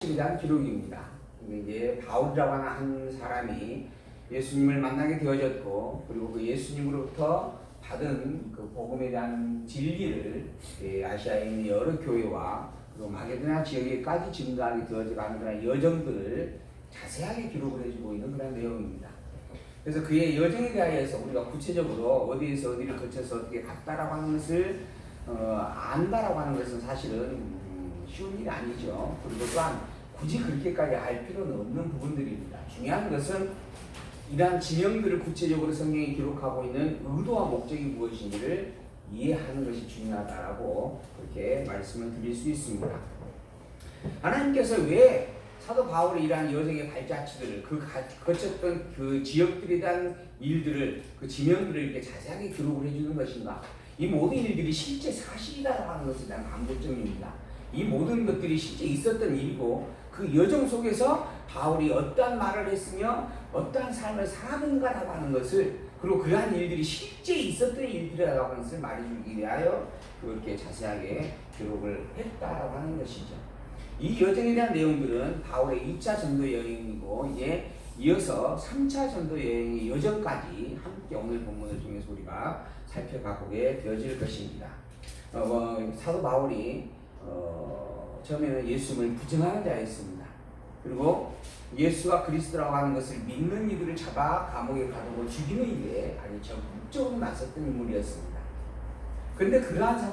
에 대한 기록입니다. 이제 바울이라고 하는 한 사람이 예수님을 만나게 되어졌고, 그리고 그 예수님으로부터 받은 그 복음에 대한 진리를 아시아에 있는 여러 교회와 그리고 마게도냐 지역에까지 증가하게 되어져가는 그런 여정들을 자세하게 기록을 해주고 있는 그런 내용입니다. 그래서 그의 여정에 대하여서 우리가 구체적으로 어디에서 어디를 거쳐서 어떻게 갔다라고 하는 것을 안다라고 하는 것은 사실은 쉬운 일이 아니죠. 그리고 또한 굳이 그렇게까지 알 필요는 없는 부분들입니다. 중요한 것은 이러한 지명들을 구체적으로 성경이 기록하고 있는 의도와 목적이 무엇인지를 이해하는 것이 중요하다라고 그렇게 말씀을 드릴 수 있습니다. 하나님께서 왜 사도 바울의 이러한 여정의 발자취들을 거쳤던 그 지역들에 대한 일들을 그 지명들을 이렇게 자세하게 기록을 해주는 것인가? 이 모든 일들이 실제 사실이라고 하는 것에 대한 강조점입니다. 이 모든 것들이 실제 있었던 일이고 그 여정 속에서 바울이 어떠한 말을 했으며 어떠한 삶을 살았는가라고 하는 것을, 그리고 그러한 일들이 실제 있었던 일들이라고 하는 것을 말해주기 위하여 그렇게 자세하게 기록을 했다라고 하는 것이죠. 이 여정에 대한 내용들은 바울의 2차 전도 여행이고, 이제 이어서 3차 전도 여행의 여정까지 함께 오늘 본문을 통해서 우리가 살펴가보게 되어질 것입니다. 사도 바울이 처음에는 예수님을 부정하는 자였습니다. 그리고 예수가 그리스도라고 하는 것을 믿는 이들을 잡아 감옥에 가두고 죽이는 일에 아주 적극적으로 나섰던 인물이었습니다. 그런데 그러한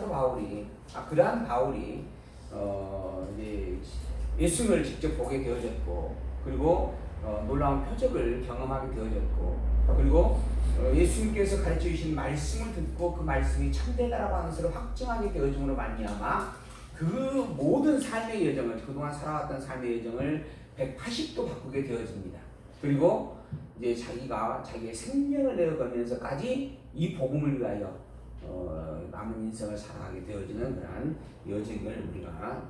바울이 이제 예수님을 직접 보게 되어졌고, 그리고 놀라운 표적을 경험하게 되어졌고, 그리고 예수님께서 가르쳐 주신 말씀을 듣고 그 말씀이 참되다라고 하는 것을 확증하게 되어짐으로 말미암아 그 모든 삶의 여정을, 그동안 살아왔던 삶의 여정을 180도 바꾸게 되어집니다. 그리고 이제 자기의 생명을 내어가면서까지 이 복음을 위하여 남은 인생을 살아가게 되어지는 그러한 여정을 우리가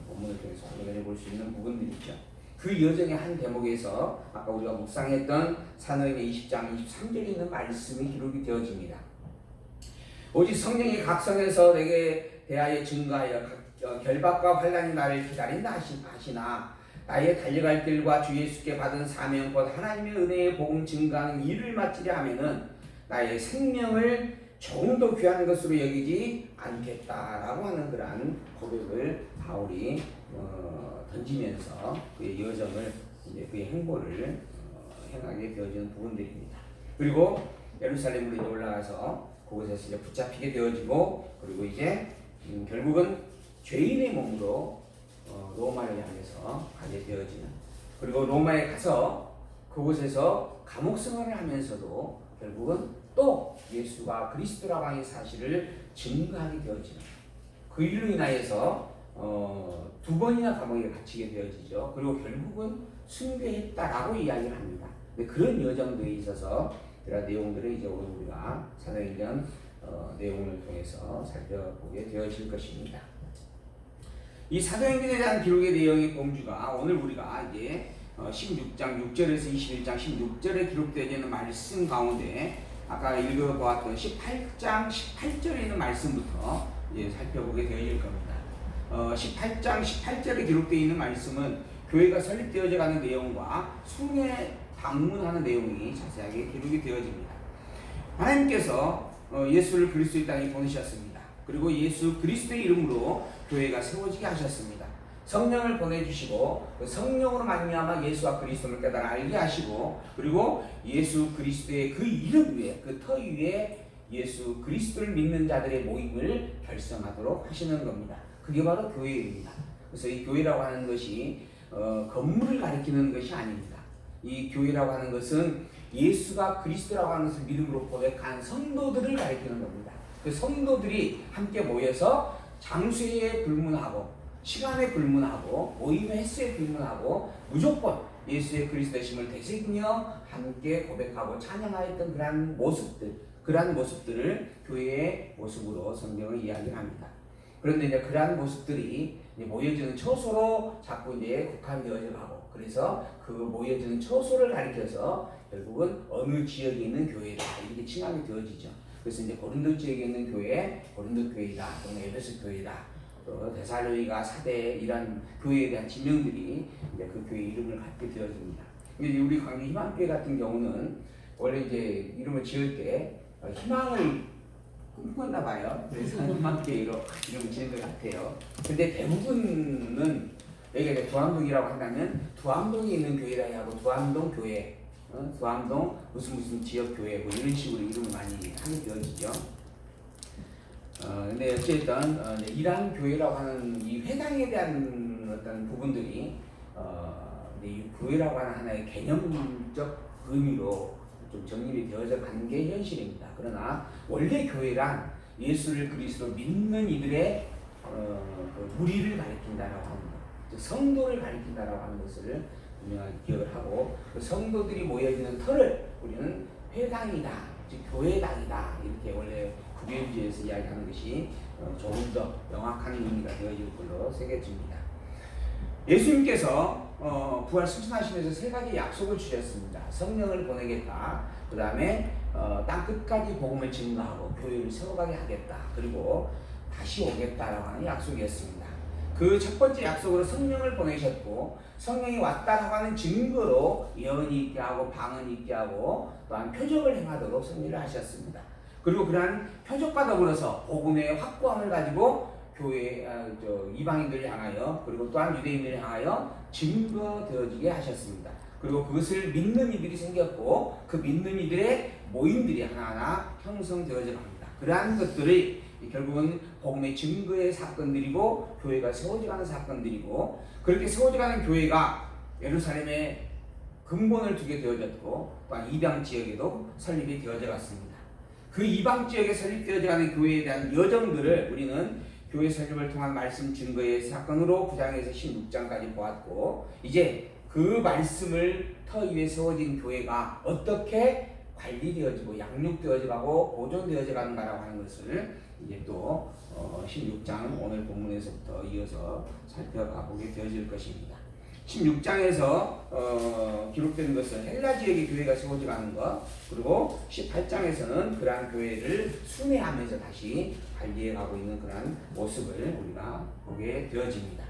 본문을 통해서 확인해 볼 수 있는 부분들이죠. 그 여정의 한 대목에서 아까 우리가 묵상했던 사도행전 20장 23절에 있는 말씀이 기록이 되어집니다. 오직 성령이 각성해서 내게 대하여 증거하여 결박과 환난이 나를 기다린다 하시나 나의 달려갈 길과 주 예수께 받은 사명 곧 하나님의 은혜의 복음 증거하는 일을 마치려 하면은 나의 생명을 조금도 귀한 것으로 여기지 않겠다라고 하는 그러한 고백을 바울이 던지면서 그의 여정을, 이제 그의 행보를 행하게 되어지는 부분들입니다. 그리고 예루살렘으로 이제 올라가서 그곳에서 이제 붙잡히게 되어지고, 그리고 이제 결국은 죄인의 몸으로 로마를 향해서 가게 되어지는, 그리고 로마에 가서 그곳에서 감옥 생활을 하면서도 결국은 또 예수가 그리스도라고 하는 사실을 증거하게 되어지는, 그 일로 인하여서 2번이나 감옥에 갇히게 되어지죠. 그리고 결국은 숭배했다라고 이야기를 합니다. 그런 여정들에 있어서 그런 내용들을 이제 오늘 우리가 사도행전 내용을 통해서 살펴보게 되어질 것입니다. 이 사도행전에 대한 기록의 내용의 범주가 오늘 우리가 이제 16장 6절에서 21장 16절에 기록되어 있는 말씀 가운데 아까 읽어보았던 18장 18절에 있는 말씀부터 이제 살펴보게 되어질 겁니다. 18장 18절에 기록되어 있는 말씀은 교회가 설립되어져 가는 내용과 숭례 방문하는 내용이 자세하게 기록이 되어집니다. 하나님께서 예수를 그리스도의 땅에 보내셨습니다. 그리고 예수 그리스도의 이름으로 교회가 세워지게 하셨습니다. 성령을 보내주시고 그 성령으로 말미암아 예수와 그리스도를 깨달아 알게 하시고, 그리고 예수 그리스도의 그 이름 위에, 그 터 위에 예수 그리스도를 믿는 자들의 모임을 결성하도록 하시는 겁니다. 그게 바로 교회입니다. 그래서 이 교회라고 하는 것이 건물을 가리키는 것이 아닙니다. 이 교회라고 하는 것은 예수가 그리스도라고 하는 것을 믿음으로 고백한 성도들을 가리키는 겁니다. 그 성도들이 함께 모여서 장소에 불문하고 시간에 불문하고 모임의 횟수에 불문하고 무조건 예수의 그리스도심을 되새기며 함께 고백하고 찬양하였던 그러한 모습들을 교회의 모습으로 성경은 이야기합니다. 그런데 이제 그러한 모습들이 이제 모여지는 처소로 자꾸 이제 국한되어져 가고, 그래서 그 모여지는 처소를 가리켜서 결국은 어느 지역에 있는 교회다 이렇게 칭함이 되어지죠. 그래서 이제 고린도 지역에 있는 교회, 고린도 교회다, 또는 에베소 교회다, 또 데살로니가 사대 이런 교회에 대한 지명들이 이제 그 교회 이름을 갖게 되어집니다. 근데 우리 광주 희망교회 같은 경우는 원래 이제 이름을 지을 때 희망을 꿈꿨나 봐요. 그래서 희망교회로 이름을 지은 것 같아요. 근데 대부분은 여기가 이제 두암동이라고 한다면 두암동에 있는 교회라 하고 두암동 교회, 두암동 무슨 지역 교회 뭐 이런 식으로 이름을 많이 하게 되어지죠. 근데 어쨌든 이란 교회라고 하는 이 회당에 대한 어떤 부분들이 이 교회라고 하는 하나의 개념적 의미로 좀 정립이 되어져 가는 게 현실입니다. 그러나 원래 교회란 예수를 그리스도로 믿는 이들의 그 무리를 가리킨다라고 하는 것, 성도를 가리킨다라고 하는 것을 분명하게 기억을 하고 그 성도들이 모여지는 터를 우리는 회당이다, 즉 교회당이다 이렇게 원래 구별지에서 이야기하는 것이 조금 더 명확한 의미가 되어질 걸로 새겨집니다. 예수님께서 부활 승천하시면서 세 가지 약속을 주셨습니다. 성령을 보내겠다. 그 다음에 땅 끝까지 복음을 증거하고 교회를 세워가게 하겠다. 그리고 다시 오겠다라고 하는 약속이었습니다. 그 첫 번째 약속으로 성령을 보내셨고 성령이 왔다라고 하는 증거로 예언이 있게 하고 방언이 있게 하고 또한 표적을 행하도록 섭리를 하셨습니다. 그리고 그러한 표적과 더불어서 복음의 확고함을 가지고 교회 이방인들을 향하여 그리고 또한 유대인들을 향하여 증거되어지게 하셨습니다. 그리고 그것을 믿는 이들이 생겼고 그 믿는 이들의 모임들이 하나하나 형성되어져 갑니다. 그러한 것들이 결국은 복음의 증거의 사건들이고 교회가 세워져가는 사건들이고 그렇게 세워져가는 교회가 예루살렘에 근본을 두게 되어졌고 또한 이방 지역에도 설립이 되어져 갔습니다. 그 이방 지역에 설립되어져 가는 교회에 대한 여정들을 우리는 교회 설립을 통한 말씀 증거의 사건으로 9장에서 16장까지 보았고 이제 그 말씀을 터 위에 세워진 교회가 어떻게 관리되어지고 양육되어져 가고 보존되어져 가는가라고 하는 것을 이제 또 16장 오늘 본문에서부터 이어서 살펴가 보게 되어질 것입니다. 16장에서 기록된 것은 헬라 지역의 교회가 세워져 가는 것, 그리고 18장에서는 그러한 교회를 순회하면서 다시 관리해 가고 있는 그러한 모습을 우리가 보게 되어집니다.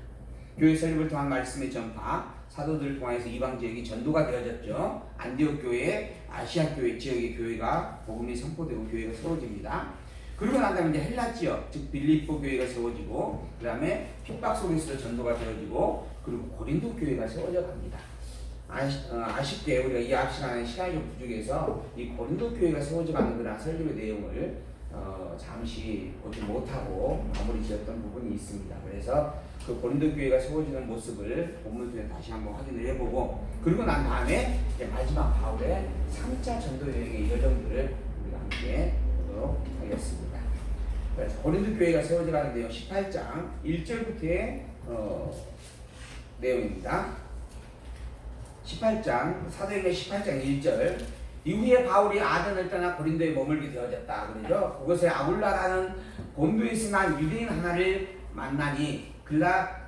교회 설립을 통한 말씀의 전파, 사도들을 통해서 이방 지역이 전도가 되어졌죠. 안디옥 교회, 아시아 교회 지역의 교회가 복음이 선포되고 교회가 세워집니다. 그러고 난 다음에 이제 헬라 지역, 즉 빌립보 교회가 세워지고 그 다음에 핍박 속에서 전도가 되어지고 그리고 고린도 교회가 세워져 갑니다. 아쉽게 우리가 이 앞 시간에 시간이 좀 부족해서 이 고린도 교회가 세워져 가는 그런 설립의 내용을 잠시 보지 못하고 마무리 지었던 부분이 있습니다. 그래서 그 고린도 교회가 세워지는 모습을 본문 중에 다시 한번 확인을 해보고 그리고 난 다음에 마지막 바울의 3차 전도 여행의 여정들을 우리가 함께 보도록 하겠습니다. 그래서 고린도 교회가 세워져 가는 내용 18장 1절부터의 내용입니다. 18장 사도행전 18장 1절 이후에 바울이 아덴을 떠나 고린도에 머물게 되어졌다. 그러죠. 그곳에 아굴라라는 본도에서 난 유대인 하나를 만나니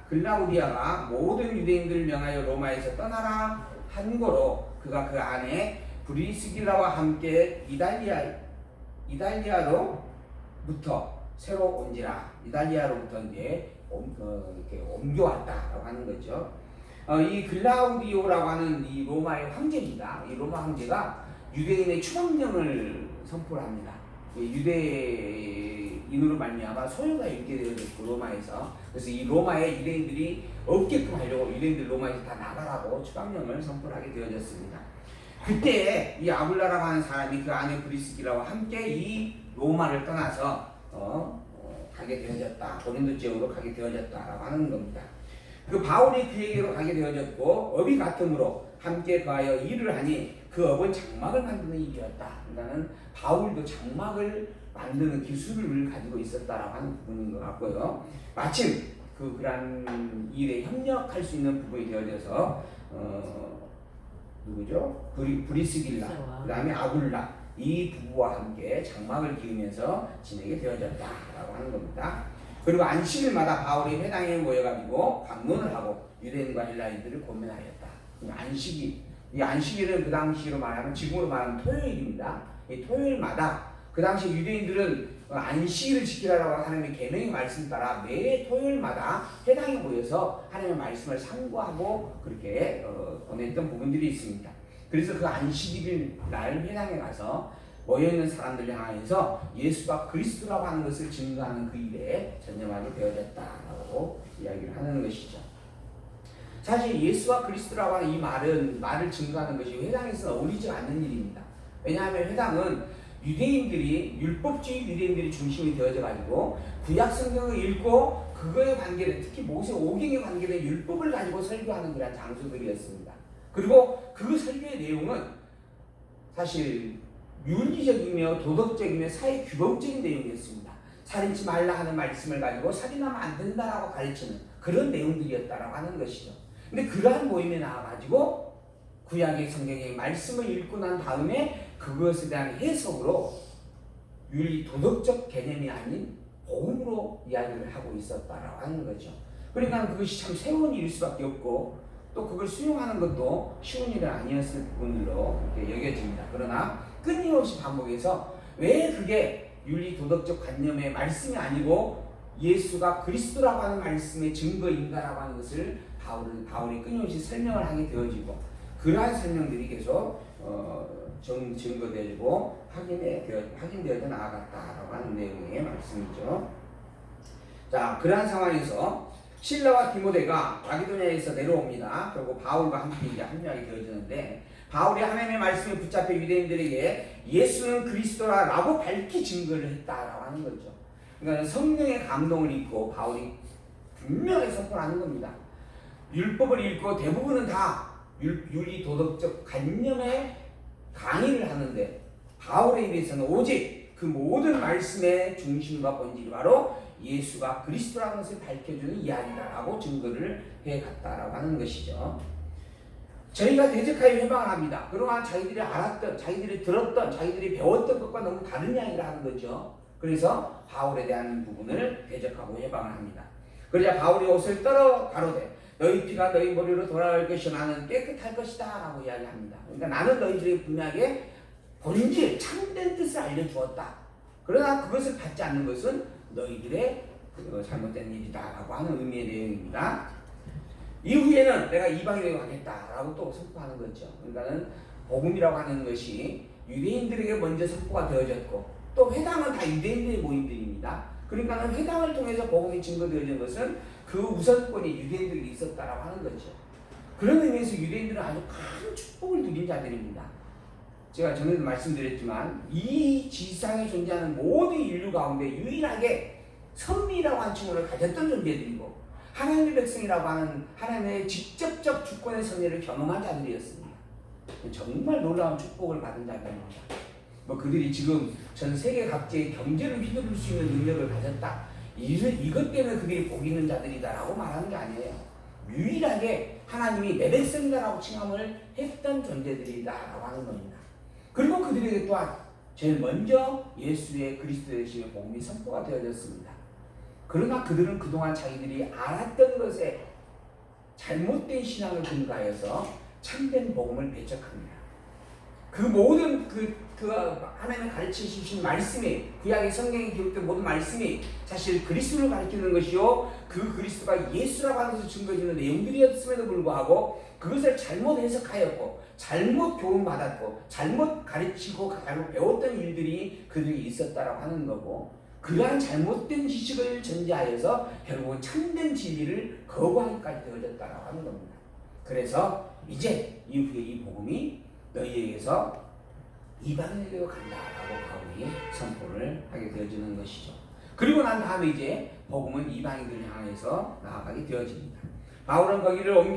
글라우디아가 모든 유대인들을 명하여 로마에서 떠나라 한 거로 그가 그 안에 브리스길라와 함께 이달리아로부터 새로 온지라. 이달리아로부터 이제 이렇게 옮겨왔다라고 하는 거죠. 이 글라우디오라고 하는 이 로마의 황제입니다. 이 로마 황제가 유대인의 추방령을 선포를 합니다. 유대인으로 말미암아 소요가 있게 되어졌고 로마에서 그래서 이 로마에 유대인들이 없게끔 하려고 유대인들 로마에서 다 나가라고 추방령을 선포하게 되어졌습니다. 그때 이 아굴라라고 하는 사람이 그 안에 브리스기라와 함께 이 로마를 떠나서 가게 되어졌다. 고린도 지역으로 가게 되어졌다라고 하는 겁니다. 그 바울이 그에게로 가게 되어졌고 업이 같음으로 함께 거하여 일을 하니 그 업은 장막을 만드는 일이었다. 그러니까는 바울도 장막을 만드는 기술을 가지고 있었다라고 하는 부분인 것 같고요. 마침 그러한 일에 협력할 수 있는 부분이 되어져서 누구죠? 브리스길라, 그 다음에 아굴라 이 부부와 함께 장막을 기르면서 지내게 되어졌다라고 하는 겁니다. 그리고 안식일마다 바울이 회당에 모여가지고 강론을 하고 유대인과 헬라인들을 고민하였다. 이 안식일은 그 당시로 말하면 지금으로 말하면 토요일입니다. 이 토요일마다 그 당시 유대인들은 안식일을 지키라라고 하나님의 계명의 말씀 따라 매 토요일마다 회당에 모여서 하나님의 말씀을 상고하고 그렇게 보냈던 부분들이 있습니다. 그래서 그 안식일 날 회당에 가서 모여있는 사람들을 향해서 예수가 그리스도라고 하는 것을 증거하는 그 일에 전념하게 되어졌다라고 이야기를 하는 것이죠. 사실 예수가 그리스도라고 하는 이 말을 증거하는 것이 회당에서 어울리지 않는 일입니다. 왜냐하면 회당은 율법주의 유대인들이 중심이 되어져 가지고 구약 성경을 읽고 그거에 관계된, 특히 모세 오경에 관계된 율법을 가지고 설교하는 그런 장소들이었습니다. 그리고 그 설교의 내용은 사실 윤리적이며 도덕적이며 사회 규범적인 내용이었습니다. 살인치 말라 하는 말씀을 가지고 살인하면 안 된다라고 가르치는 그런 내용들이었다라고 하는 것이죠. 근데 그러한 모임에 나와가지고 구약의 성경의 말씀을 읽고 난 다음에 그것에 대한 해석으로 윤리 도덕적 개념이 아닌 복음으로 이야기를 하고 있었다라고 하는 거죠. 그러니까 그것이 참 새로운 일일 수밖에 없고 또 그걸 수용하는 것도 쉬운 일은 아니었을 부분으로 이렇게 여겨집니다. 그러나 끊임없이 반복해서 왜 그게 윤리 도덕적 관념의 말씀이 아니고 예수가 그리스도라고 하는 말씀의 증거인가라고 하는 것을 바울이 끊임없이 설명을 하게 되어지고 그러한 설명들이 계속 증거되고 확인되어져 나아갔다라고 하는 내용의 말씀이죠. 자, 그러한 상황에서 실라와 디모데가 마게도냐에서 내려옵니다. 그리고 바울과 함께 이제 합류하게 되어지는데 바울이 하나님의 말씀에 붙잡혀 유대인들에게 예수는 그리스도라고 밝히 증거를 했다라고 하는 거죠. 그러니까 성령의 감동을 입고 바울이 분명히 선포하는 겁니다. 율법을 읽고 대부분은 다 윤리 도덕적 관념의 강의를 하는데 바울에 대해서는 오직 그 모든 말씀의 중심과 본질이 바로 예수가 그리스도라는 것을 밝혀주는 이야기다라고 증거를 해갔다라고 하는 것이죠. 저희가 대적하여 회방을 합니다. 그동안 자기들이 알았던, 자기들이 들었던, 자기들이 배웠던 것과 너무 다른 이야기를 하는 거죠. 그래서 바울에 대한 부분을 대적하고 회방을 합니다. 그러자 바울이 옷을 떨어 가로되 너희 피가 너희 머리로 돌아갈 것이 나는 깨끗할 것이다 라고 이야기합니다. 그러니까 나는 너희들이 분명하게 본질, 참된 뜻을 알려주었다. 그러나 그것을 받지 않는 것은 너희들의 잘못된 일이다 라고 하는 의미의 내용입니다. 이후에는 내가 이방인에게 가겠다라고 또 선포하는 거죠. 그러니까는 복음이라고 하는 것이 유대인들에게 먼저 선포가 되어졌고 또 회당은 다 유대인들의 모임들입니다. 그러니까는 회당을 통해서 복음이 증거되어진 것은 그 우선권이 유대인들에게 있었다라고 하는 거죠. 그런 의미에서 유대인들은 아주 큰 축복을 누린 자들입니다. 제가 전에도 말씀드렸지만 이 지상에 존재하는 모든 인류 가운데 유일하게 선미라고 하는 칭호를 가졌던 존재들이고 하나님의 백성이라고 하는 하나님의 직접적 주권의 섭리를 경험한 자들이었습니다. 정말 놀라운 축복을 받은 자들입니다. 그들이 지금 전 세계 각지의 경제를 휘두를 수 있는 능력을 가졌다. 이것 때문에 그들이 복 있는 자들이다라고 말하는 게 아니에요. 유일하게 하나님이 내 백성이다라고 칭함을 했던 존재들이다라고 하는 겁니다. 그리고 그들에게 또한 제일 먼저 예수의 그리스도 되심의 복음이 선포가 되어졌습니다. 그러나 그들은 그동안 자기들이 알았던 것에 잘못된 신앙을 근거하여서 참된 복음을 배척합니다. 그 모든 하나님의 가르치신 말씀이 구약의 성경에 기록된 모든 말씀이 사실 그리스도를 가르치는 것이요 그 그리스도가 예수라고 하는 것을 증거해주는 내용들이었음에도 불구하고 그것을 잘못 해석하였고 잘못 교훈받았고 잘못 가르치고 잘못 배웠던 일들이 그들에게 있었다라고 하는 거고 그러한 잘못된 지식을 전제하여서 결국은 참된 진리를 거부하기까지 되어졌다라고 하는 겁니다. 그래서 이제 이후에 이 복음이 너희에게서 이방인에게로 간다라고 바울이 선포를 하게 되어지는 것이죠. 그리고 난 다음에 이제 복음은 이방인들을 향해서 나아가게 되어집니다. 바울은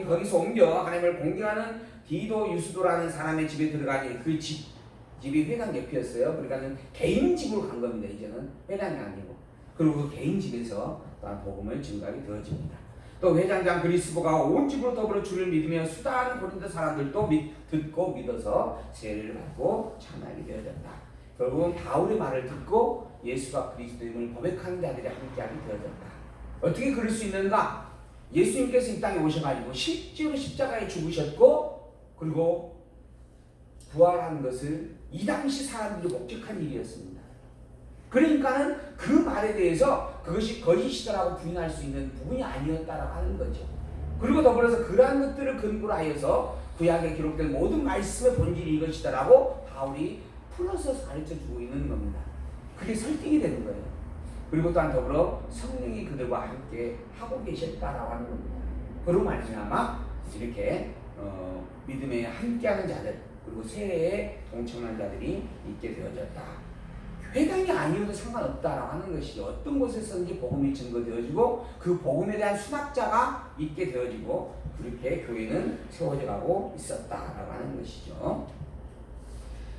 거기서 옮겨 하나님을 공경하는 디도 유스도라는 사람의 집에 들어가니 그 집이 회당 옆이었어요. 그러니까는 개인 집으로 간 겁니다. 이제는 회당이 아니고. 그리고 그 개인 집에서 복음을 증가하게 되어집니다. 또 회장장 그리스도가 온 집으로 더불어 주를 믿으며 수다한 고린도 사람들도 듣고 믿어서 세례를 받고 참여하게 되어졌다. 결국은 바울의 말을 듣고 예수가 그리스도임을 고백하는 자들이 함께하게 되어졌다. 어떻게 그럴 수 있는가? 예수님께서 이 땅에 오셔가지고 실제로 십자가에 죽으셨고 그리고 부활한 것을 이 당시 사람들이 목격한 일이었습니다. 그러니까는 그 말에 대해서 그것이 거짓이다라고 부인할 수 있는 부분이 아니었다라고 하는 거죠. 그리고 더불어서 그러한 것들을 근거로 하여서 구약에 기록된 모든 말씀의 본질이 이것이다라고 바울이 풀어서 가르쳐주고 있는 겁니다. 그게 설득이 되는 거예요. 그리고 또한 더불어 성령이 그들과 함께 하고 계셨다라고 하는 겁니다. 그로 말미암아 이렇게 믿음에 함께하는 자들 그리고 세례에 동참하는 자들이 있게 되어졌다. 회당이 아니어도 상관없다라고 하는 것이죠. 어떤 곳에서든지 복음이 증거되어지고 그 복음에 대한 수납자가 있게 되어지고 그렇게 교회는 세워져 가고 있었다라고 하는 것이죠.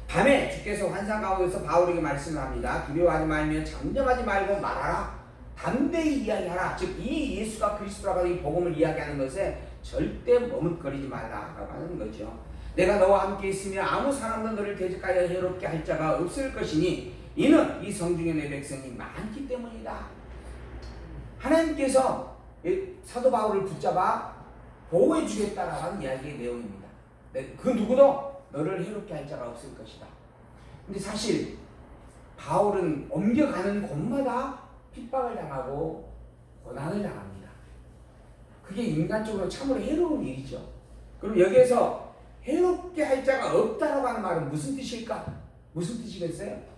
밤에 주께서 환상 가운데서 바울에게 말씀을 합니다. 두려워하지 말며 잠잠하지 말고 말하라. 담대히 이야기하라. 즉 이 예수가 그리스도라고 이 복음을 이야기하는 것에 절대 머뭇거리지 말라라고 하는 거죠. 내가 너와 함께 있으며 아무 사람도 너를 대적하여 해롭게 할 자가 없을 것이니 이는 이 성중에 내 백성이 많기 때문이다. 하나님께서 사도 바울을 붙잡아 보호해 주겠다라고 하는 이야기의 내용입니다. 그 누구도 너를 해롭게 할 자가 없을 것이다. 근데 사실 바울은 옮겨가는 곳마다 핍박을 당하고 고난을 당합니다. 그게 인간적으로 참으로 해로운 일이죠. 그럼 여기에서 해롭게 할 자가 없다라고 하는 말은 무슨 뜻일까? 무슨 뜻이겠어요?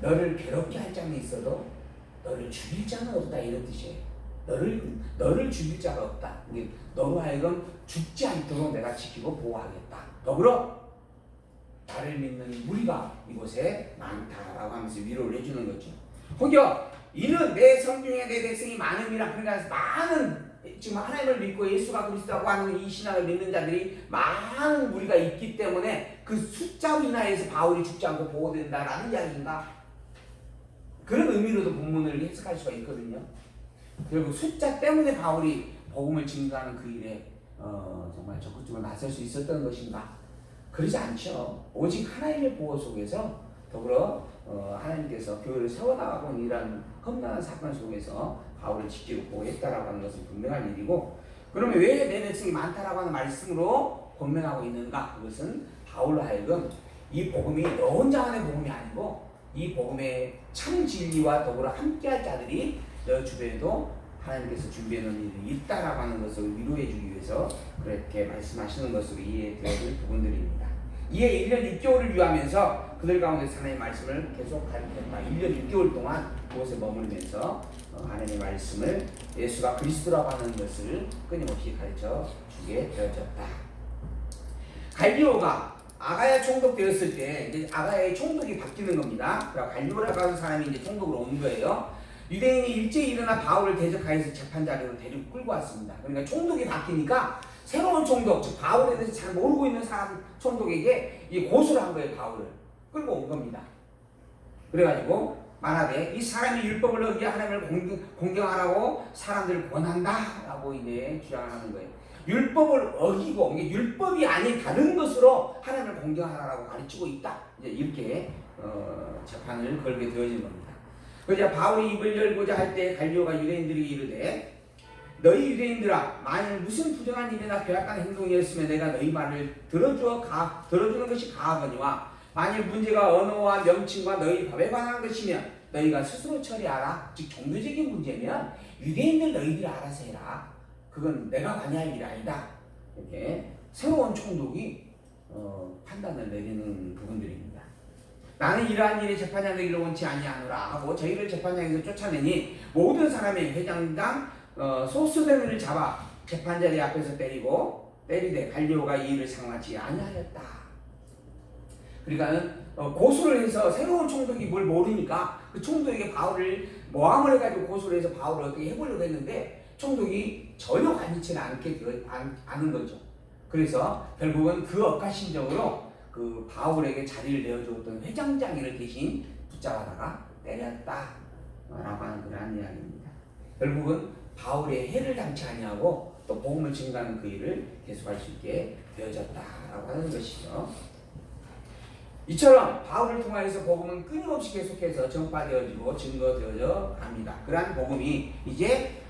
너를 괴롭게 할 자는 있어도 너를 죽일 자는 없다 이런 뜻이에요. 너를 죽일 자가 없다. 너로 하여금 죽지 않도록 내가 지키고 보호하겠다. 더불어 나를 믿는 무리가 이곳에 많다라고 하면서 위로를 해주는 거죠. 혹여 이는 내 성중에 내 백성이 많음이라. 그러니까 많은 지금 하나님을 믿고 예수가 그리스도라고 하는 이 신앙을 믿는 자들이 많은 무리가 있기 때문에 그 숫자로 인하여서 바울이 죽지 않고 보호된다라는 이야기인가? 그런 의미로도 본문을 해석할 수가 있거든요. 그리고 숫자 때문에 바울이 복음을 증거하는 그 일에 정말 적극적으로 나설 수 있었던 것인가? 그러지 않죠. 오직 하나님의 보호 속에서 더불어 하나님께서 교회를 세워나가고 있는 이런 험난한 사건 속에서 바울을 지키고 보호했다라고 하는 것은 분명한 일이고, 그러면 왜 내 백성이 많다라고 하는 말씀으로 권면하고 있는가? 그것은 바울로 하여금 이 복음이 너 혼자만의 복음이 아니고 이 복음의 참 진리와 더불어 함께할 자들이 너 주변에도 하나님께서 준비해 놓은 일이 있다라고 하는 것을 위로해 주기 위해서 그렇게 말씀하시는 것으로 이해되어질 부분들입니다. 이에 1년 6개월을 유하면서 그들 가운데 하나님의 말씀을 계속 가르쳤다. 1년 6개월 동안 그곳에 머물면서 하나님의 말씀을 예수가 그리스도라고 하는 것을 끊임없이 가르쳐 주게 되어졌다. 갈리오가 아가야 총독 되었을 때 이제 아가야의 총독이 바뀌는 겁니다. 그러니까 갈리오라고 하는 사람이 이제 총독으로 온 거예요. 유대인이 일제히 일어나 바울을 대적하여서 재판 자리로 데리고 끌고 왔습니다. 그러니까 총독이 바뀌니까 새로운 총독, 즉 바울에 대해서 잘 모르고 있는 사람 총독에게 이 고소를 한 거예요. 바울을 끌고 온 겁니다. 그래가지고 말하되 이 사람이 율법을 어기어 하나님을 공경하라고 사람들을 권한다라고 이제 주장하는 거예요. 율법을 어기고 이게 율법이 아닌 다른 것으로 하나님을 공경하라고 가르치고 있다. 이제 이렇게 재판을 걸게 되어진 겁니다. 그러자 바울이 입을 열고자 할 때 갈리오가 유대인들에게 이르되 너희 유대인들아, 만일 무슨 부정한 일이나 괴악한 행동이었으면 내가 너희 말을 들어주는 것이 가하거니와 만일 문제가 언어와 명칭과 너희 법에 관한 것이면 너희가 스스로 처리하라. 즉 종교적인 문제면 유대인들 너희들이 알아서 해라. 그건 내가 관여할 일이 아니다. 이렇게 새로운 총독이 판단을 내리는 부분들입니다. 나는 이러한 일에 재판장 되기를 원치 아니하노라 하고 저희를 재판장에서 쫓아내니 모든 사람의 회장당 소수대를 잡아 재판자리 앞에서 때리되 갈리오가 이 일을 상하지 아니하였다. 그러니까는 고소를 해서 새로운 총독이 뭘 모르니까 그 총독에게 바울을 모함을 해가지고 고소를 해서 바울을 어떻게 해보려고 했는데 총독이 전혀 관여치를 않은 거죠. 그래서 결국은 그 억하심적으로 그 바울에게 자리를 내어주었던 회장장이를 대신 붙잡아다가 때렸다 라고 하는 그러한 이야기입니다. 결국은 바울의 해를 당치 아니하고 또 복음을 증거하는 그 일을 계속할 수 있게 되어졌다라고 하는 것이죠. 이처럼 바울을 통하여서 복음은 끊임없이 계속해서 전파되어지고 증거되어져 갑니다. 그러한 복음이 이제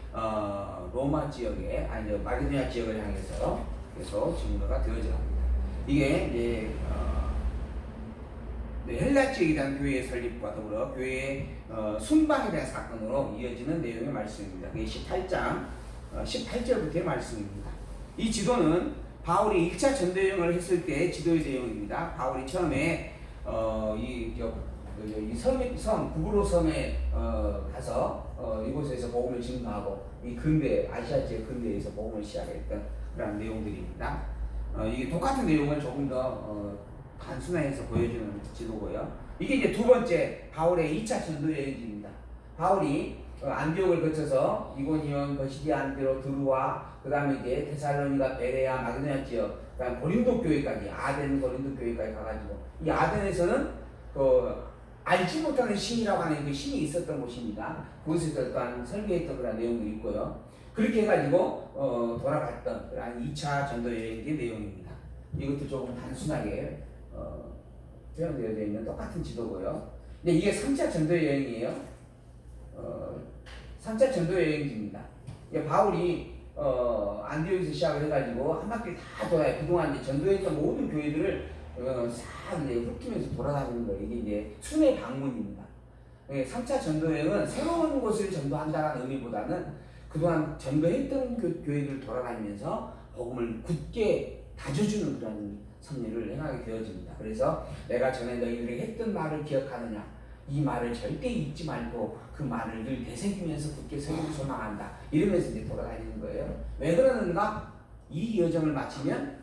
로마 지역에 마게도냐 지역을 향해서 계속 증거가 되어져 갑니다. 이게 이제 헬라 지역에 대한 교회의 설립과 더불어 교회의 순방에 대한 사건으로 이어지는 내용의 말씀입니다. 그게 18장 18절부터의 말씀입니다. 이 지도는 바울이 1차 전도 여행을 했을 때의 지도의 내용입니다. 바울이 처음에 이 섬 구브로 섬에 가서 이곳에서 복음을 증거하고 이 근대 아시아 지역 근대에서 복음을 시작했던 그런 내용들입니다. 이게 똑같은 내용을 조금 더 단순화해서 보여주는 지도고요. 이게 이제 두 번째 바울의 2차 전도 여행입니다. 바울이 안디옥을 거쳐서 이고니온, 거시디아, 안디로, 드루아, 그 다음에 이제 데살로니가, 베레아, 마게도냐 지역, 그 다음 고린도 교회까지, 아덴 고린도 교회까지 가가지고, 이 아덴에서는 알지 못하는 신이라고 하는 그 신이 있었던 곳입니다. 그곳에서 또한 설교했던 그런 내용도 있고요. 그렇게 해가지고 돌아갔던 그런 2차 전도 여행의 내용입니다. 이것도 조금 단순하게 표현되어 있는 똑같은 지도고요. 근데 이게 3차 전도 여행이에요. 3차 전도 여행지입니다. 바울이 안디옥에서 시작을 해가지고 한 바퀴 다 돌아요. 그동안 이제 전도했던 모든 교회들을 싹 이제 훑으면서 돌아다니는 거예요. 이게 이제 순회 방문입니다. 3차 전도 여행은 새로운 곳을 전도한다는 의미보다는 그동안 전도했던 교회들을 돌아다니면서 복음을 굳게 다져주는 그런 섭리를 행하게 되어집니다. 그래서 내가 전에 너희들에게 했던 말을 기억하느냐, 이 말을 절대 잊지 말고 그 말을 늘 되새기면서 굳게 서기를 소망한다. 이러면서 이제 돌아다니는 거예요. 왜 그러는가? 이 여정을 마치면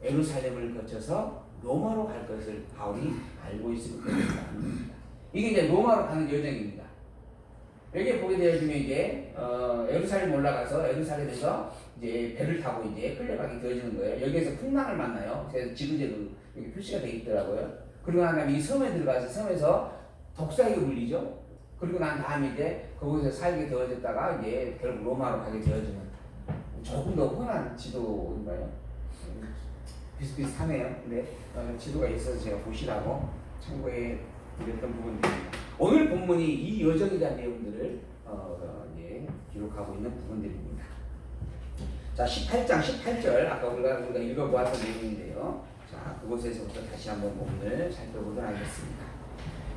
예루살렘을 거쳐서 로마로 갈 것을 바울이 알고 있을 것입니다. 이게 이제 로마로 가는 여정입니다. 여기에 보게 되어지면 이제 예루살렘 올라가서 예루살렘에서 이제 배를 타고 이제 끌려가게 되어지는 거예요. 여기에서 풍랑을 만나요. 그래서 지그재그 여기 표시가 되어 있더라고요. 그리고 난 다음에 이 섬에 들어가서 섬에서 독사에게 물리죠. 그리고 난 다음에 이제 거기서 살게 되어졌다가 이제 결국 로마로 가게 되어지는 조금 더 훤한 지도인가요? 비슷비슷하네요. 근데 지도가 있어서 제가 보시라고 참고해 드렸던 부분들입니다. 오늘 본문이 이 여정에 대한 내용들을 이제 기록하고 있는 부분들입니다. 자, 18장 18절 아까 우리가 읽어보았던 내용인데요. 자, 그곳에서부터 다시 한번 본문을 살펴보도록 하겠습니다.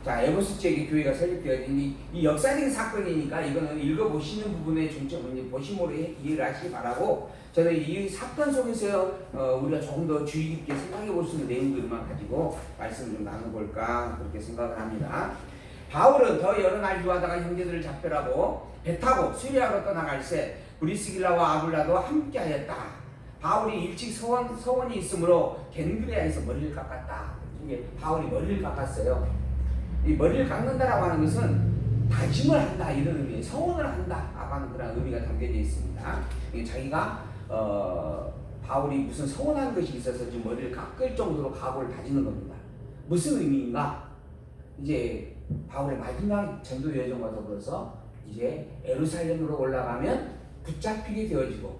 자, 에베소 지역의 교회가 설립되어진 이 역사적인 사건이니까 이거는 읽어보시는 부분에 중점을 보심으로 이해를 하시기 바라고, 저는 이 사건 속에서 우리가 조금 더 주의 깊게 생각해 볼 수 있는 내용들만 가지고 말씀을 좀 나눠볼까 그렇게 생각을 합니다. 바울은 더 여러 날 유하다가 형제들을 작별하고 배 타고 시리아로 떠나갈 새 브리스길라와 아굴라도 함께하였다. 바울이 일찍 서원이 있으므로 겐그레아에서 머리를 깎았다. 이게 바울이 머리를 깎았어요. 이 머리를 깎는다라고 하는 것은 다짐을 한다 이런 의미예요. 서원을 한다라고 하는 그런 의미가 담겨져 있습니다. 자기가 바울이 무슨 서원한 것이 있어서 지금 머리를 깎을 정도로 각오를 다지는 겁니다. 무슨 의미인가? 이제 바울의 마지막 전도 여정과 더불어서 이제 예루살렘으로 올라가면 붙잡히게 되어지고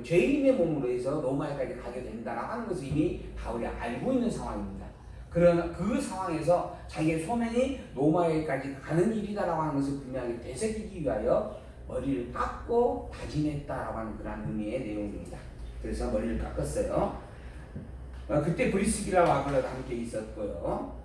죄인의 몸으로 해서 로마에까지 가게 된다라고 하는 것을 이미 바울이 알고 있는 상황입니다. 그러나 그 상황에서 자기의 소명이 로마에까지 가는 일이다라고 하는 것을 분명하게 되새기기 위하여 머리를 깎고 다짐했다라고 하는 그런 의미의 내용입니다. 그래서 머리를 깎았어요. 그때 브리스길라와 아굴라도 함께 있었고요.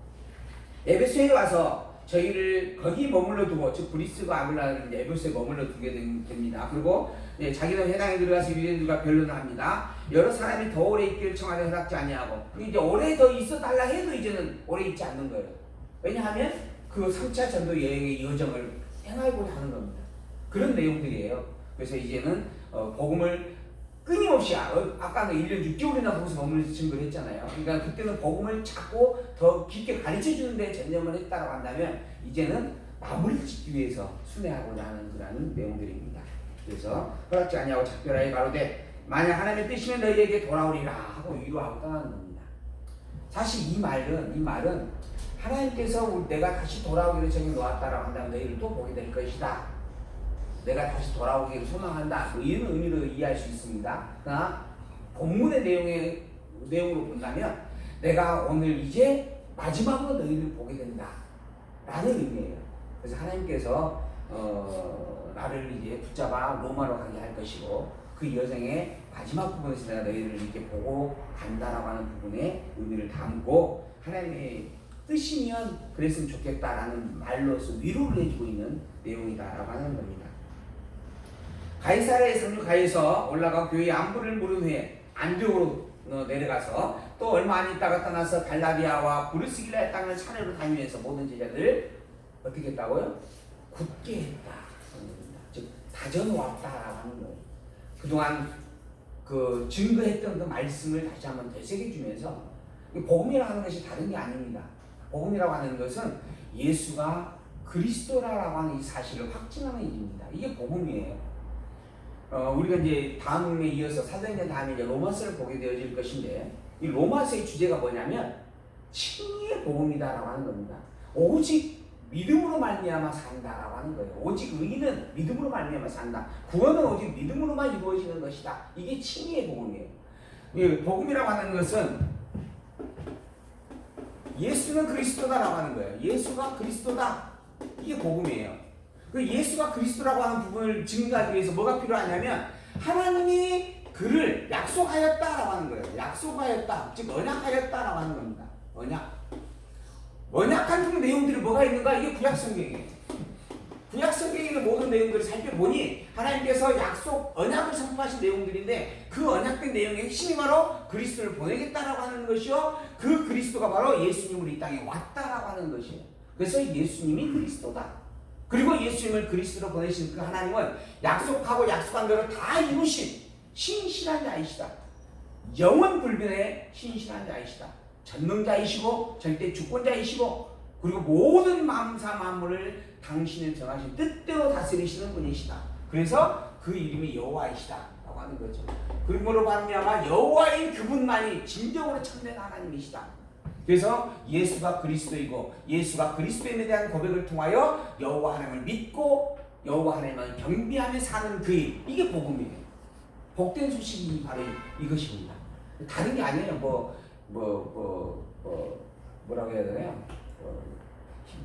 에베소에 와서 저희를 거기 머물러 두고, 즉 브리스와 아굴라는 에베소에 머물러 두게 됩니다. 그리고 자기는 회당에 들어가서 유대인들과 변론을 합니다. 여러 사람이 더 오래 있기를 청하되 허락지 아니하고, 이제 오래 더 있어 달라 해도 이제는 오래 있지 않는 거예요. 왜냐하면 그 3차 전도 여행의 여정을 행하고자 하는 겁니다. 그런 내용들이에요. 그래서 이제는 복음을 끊임없이 아까는 1년 6개월이나 거기서 머물러 증거를 했잖아요. 그러니까 그때는 복음을 자꾸 더 깊게 가르쳐 주는데 전념을 했다고 한다면 이제는 마무리 짓기 위해서 순회하고자 하는 그런 내용들입니다. 그래서 허락지 아니하고 작별하여 가로되 만약 하나님의 뜻이면 너희에게 돌아오리라 하고 위로하고 떠나는 겁니다. 사실 이 말은 하나님께서 내가 다시 돌아오기를 정해 놓았다라고 한다면 너희를 또 보게 될 것이다. 내가 다시 돌아오기를 소망한다. 이런 의미로 이해할 수 있습니다. 그러나 본문의 내용으로 본다면 내가 오늘 이제 마지막으로 너희를 보게 된다 라는 의미예요. 그래서 하나님께서 나를 이제 붙잡아 로마로 가게 할 것이고, 그 여정의 마지막 부분에서 내가 너희를 이렇게 보고 간다라고 하는 부분에 의미를 담고 하나님의 뜻이면 그랬으면 좋겠다라는 말로서 위로를 해주고 있는 내용이다라고 하는 겁니다. 가이사랴의 상륙하에서 올라가 교회의 안부를 물은 후에 안디옥으로 내려가서 또 얼마 안 있다가 떠나서 갈라디아와 브루스길라의 땅을 차례로 다니면서 모든 제자들을 어떻게 했다고요? 굳게 했다. 즉 다져놓았다라고 하는 거예요. 그동안 그 증거했던 그 말씀을 다시 한번 되새겨주면서 복음이라고 하는 것이 다른 게 아닙니다. 복음이라고 하는 것은 예수가 그리스도라고 하는 이 사실을 확증하는 일입니다. 이게 복음이에요. 우리가 이제 다음에 이어서 사도행전 다음에 이제 로마서를 보게 되어질 것인데 이 로마서의 주제가 뭐냐면 칭의의 복음이다라고 하는 겁니다. 오직 믿음으로 말미암아 산다라고 하는 거예요. 오직 의인은 믿음으로 말미암아 산다. 구원은 오직 믿음으로만 이루어지는 것이다. 이게 칭의의 복음이에요. 이 복음이라고 하는 것은 예수는 그리스도다라고 하는 거예요. 예수가 그리스도다. 이게 복음이에요. 그 예수가 그리스도라고 하는 부분을 증거하기 위해서 뭐가 필요하냐면 하나님이 그를 약속하였다라고 하는 거예요. 약속하였다. 즉 언약하였다라고 하는 겁니다. 언약한 그 내용들이 뭐가 있는가? 이게 구약성경이에요. 구약성경에 있는 모든 내용들을 살펴보니 하나님께서 언약을 선포하신 내용들인데 그 언약된 내용의 핵심이 바로 그리스도를 보내겠다라고 하는 것이요. 그 그리스도가 바로 예수님으로 이 땅에 왔다라고 하는 것이에요. 그래서 예수님이 그리스도다. 그리고 예수님을 그리스도로 보내신 그 하나님은 약속하고 약속한 대로 다 이루신 신실한 자이시다. 영원 불변의 신실한 자이시다. 전능자이시고 절대 주권자이시고 그리고 모든 만사 만물을 당신의 정하신 뜻대로 다스리시는 분이시다. 그래서 그 이름이 여호와이시다라고 하는 거죠. 그러므로 말미암아 여호와인 그분만이 진정으로 참된 하나님이시다. 그래서 예수가 그리스도이고 예수가 그리스도임에 대한 고백을 통하여 여호와 하나님을 믿고 여호와 하나님을 경배하며 사는 그 일, 이게 복음이에요. 복된 소식이 바로 이것입니다. 다른 게 아니에요. 뭐라고 해야 되나요?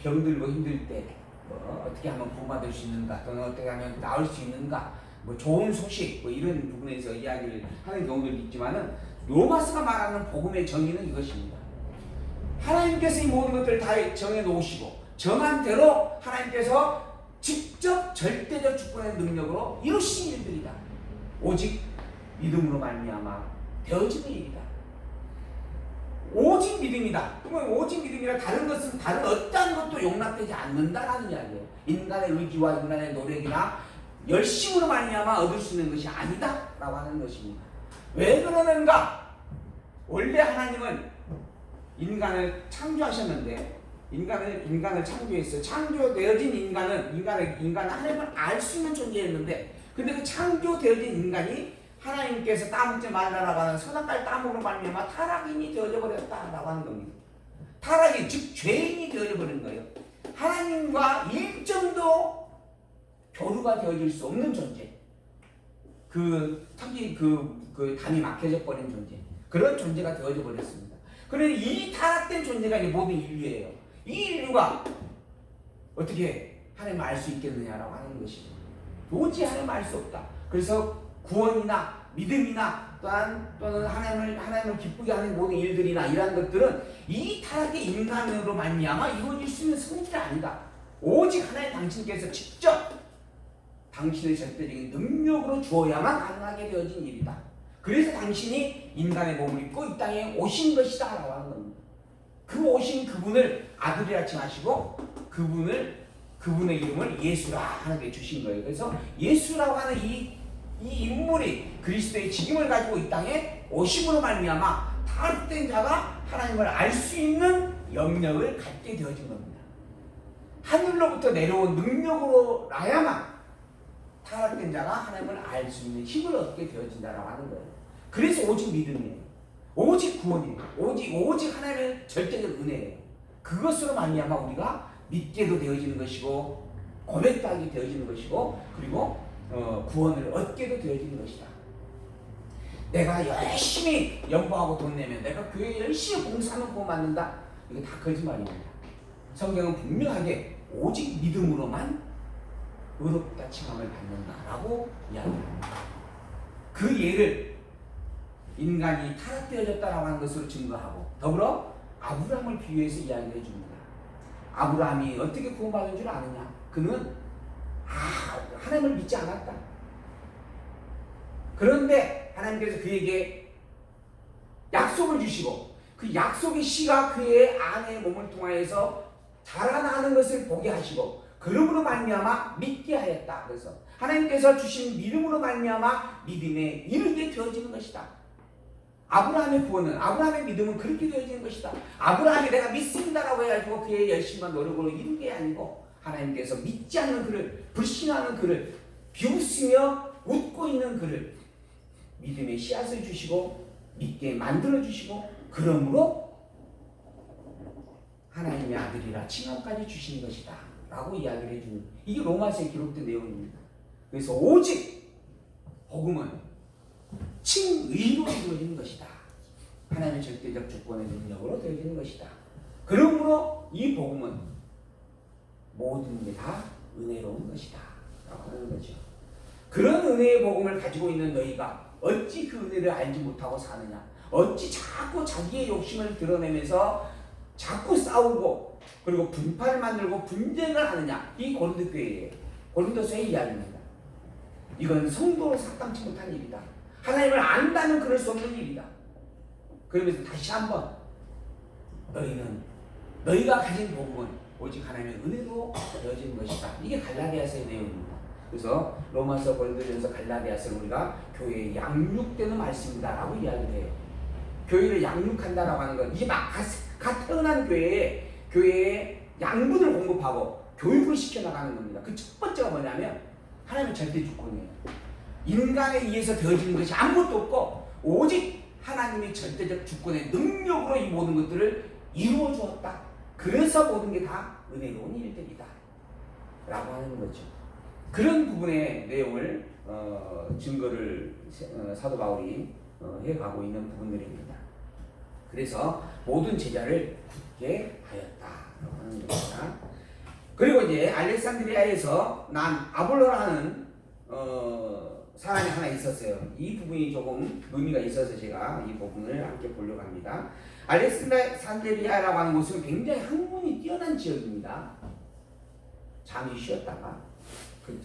병들고 힘들 때 어떻게 하면 구원받을 수 있는가, 또는 어떻게 하면 나을 수 있는가, 좋은 소식 이런 부분에서 이야기를 하는 경우도 있지만은 로마서가 말하는 복음의 정의는 이것입니다. 하나님께서 이 모든 것들을 다 정해 놓으시고 정한 대로 하나님께서 직접 절대적 주권의 능력으로 이루신 일들이다. 오직 믿음으로 말미암아 되어지는 일이다. 오직 믿음이다. 그러면 오직 믿음이라 다른 것은 다른 어떠한 것도 용납되지 않는다라는 이야기예요. 인간의 의지와 인간의 노력이나 열심으로 말미암아 얻을 수 있는 것이 아니다라고 하는 것입니다. 왜 그러는가? 원래 하나님은 인간을 창조하셨는데 인간을 창조했어요. 창조되어진 인간은 하나님을 알 수 있는 존재였는데 근데 그 창조되어진 인간이 하나님께서 따먹지 말라라고 하는 선악과의 따먹으로 말미암아 타락인이 되어져 버렸다라고 하는 겁니다. 타락이 즉 죄인이 되어져 버린 거예요. 하나님과 일점도 교류가 되어질 수 없는 존재. 특히 담이 막혀져 버린 존재. 그런 존재가 되어져 버렸습니다. 그런데 이 타락된 존재가 이제 모든 인류예요. 이 인류가 어떻게 하나님을 알 수 있겠느냐라고 하는 것이죠. 도저히 하나님을 알 수 없다. 그래서 구원이나 믿음이나 또는 하나님을 기쁘게 하는 모든 일들이나 이러한 것들은 이 타락의 인간으로 말미암아 이루어질 수 있는 성질이 아니다. 오직 하나님 당신께서 직접 당신의 절대적인 능력으로 주어야만 가능하게 되어진 일이다. 그래서 당신이 인간의 몸을 입고 이 땅에 오신 것이다 라고 하는 겁니다. 그 오신 그분을 아들이라 칭하시고 그분의 이름을 예수라 하나님께 주신 거예요. 그래서 예수라고 하는 이 인물이 그리스도의 직임을 가지고 이 땅에 오심으로 말미암아 타락된 자가 하나님을 알 수 있는 영역을 갖게 되어진 겁니다. 하늘로부터 내려온 능력으로 나야만 타락된 자가 하나님을 알 수 있는 힘을 얻게 되어진다라고 하는 거예요. 그래서 오직 믿음이에요. 오직 구원이에요. 오직 하나님의 절대적 은혜예요. 그것으로 말미암아 우리가 믿게도 되어지는 것이고 고백도 하게 되어지는 것이고 그리고 구원을 얻게도 되어지는 것이다. 내가 열심히 연보하고 돈 내면 내가 교회에 열심히 봉사하면 구원 받는다. 이거 다 거짓말입니다. 성경은 분명하게 오직 믿음으로만 의롭다 칭함을 받는다라고 이야기합니다. 그 예를 인간이 타락되어졌다라고 하는 것으로 증거하고 더불어 아브라함을 비유해서 이야기를 해줍니다. 아브라함이 어떻게 구원받은 줄 아느냐? 그는 하나님을 믿지 않았다. 그런데 하나님께서 그에게 약속을 주시고 그 약속의 씨가 그의 아내의 몸을 통하여서 자라나는 것을 보게 하시고 그러므로 말미암아 믿게 하였다. 그래서 하나님께서 주신 믿음으로 말미암아 믿음에 이르게 되어지는 것이다. 아브라함의 구원은 아브라함의 믿음은 그렇게 되어지는 것이다. 아브라함이 내가 믿습니다라고 해가지고 그의 열심과 노력으로 이룬 게 아니고 하나님께서 믿지 않는 그를 불신하는 그를 비웃으며 웃고 있는 그를 믿음의 씨앗을 주시고 믿게 만들어 주시고 그러므로 하나님의 아들이라 칭함까지 주신 것이다 라고 이야기를 해주는 이게 로마서에 기록된 내용입니다. 그래서 오직 복음은 칭의로 이루어지는 것이다. 하나님의 절대적 주권의 능력으로 되어지는 것이다. 그러므로 이 복음은 모든 게 다 은혜로운 것이다 라고 하는 거죠. 그런 은혜의 복음을 가지고 있는 너희가 어찌 그 은혜를 알지 못하고 사느냐? 어찌 자꾸 자기의 욕심을 드러내면서 자꾸 싸우고 그리고 분파를 만들고 분쟁을 하느냐? 이 고린도 교회예요. 고린도서의 이야기입니다. 이건 성도로 삭감치 못한 일이다. 하나님을 안다면 그럴 수 없는 일이다. 그러면서 다시 한번 너희가 가진 복음은 오직 하나님의 은혜로 되어진 것이다. 이게 갈라디아서의 내용입니다. 그래서 로마서, 고린도전서, 갈라디아서를 우리가 교회에 양육되는 말씀이다라고 이야기를 해요. 교회를 양육한다라고 하는 건 이제 막 갓 태어난 교회에 양분을 공급하고 교육을 시켜나가는 겁니다. 그 첫 번째가 뭐냐면 하나님의 절대 주권이에요. 인간에 의해서 되어지는 것이 아무것도 없고 오직 하나님의 절대적 주권의 능력으로 이 모든 것들을 이루어 주었다. 그래서 모든 게 다 은혜로운 일들이다 라고 하는 거죠. 그런 부분의 내용을 증거를 사도 바울이 해가고 있는 부분들입니다. 그래서 모든 제자를 굳게 하였다라고 하는 겁니다. 그리고 이제 알렉산드리아에서 난 아볼로라는 사람이 하나 있었어요. 이 부분이 조금 의미가 있어서 제가 이 부분을 함께 보려고 합니다. 알렉산드리아라고 하는 곳은 굉장히 학문이 뛰어난 지역입니다. 잠시 쉬었다가 그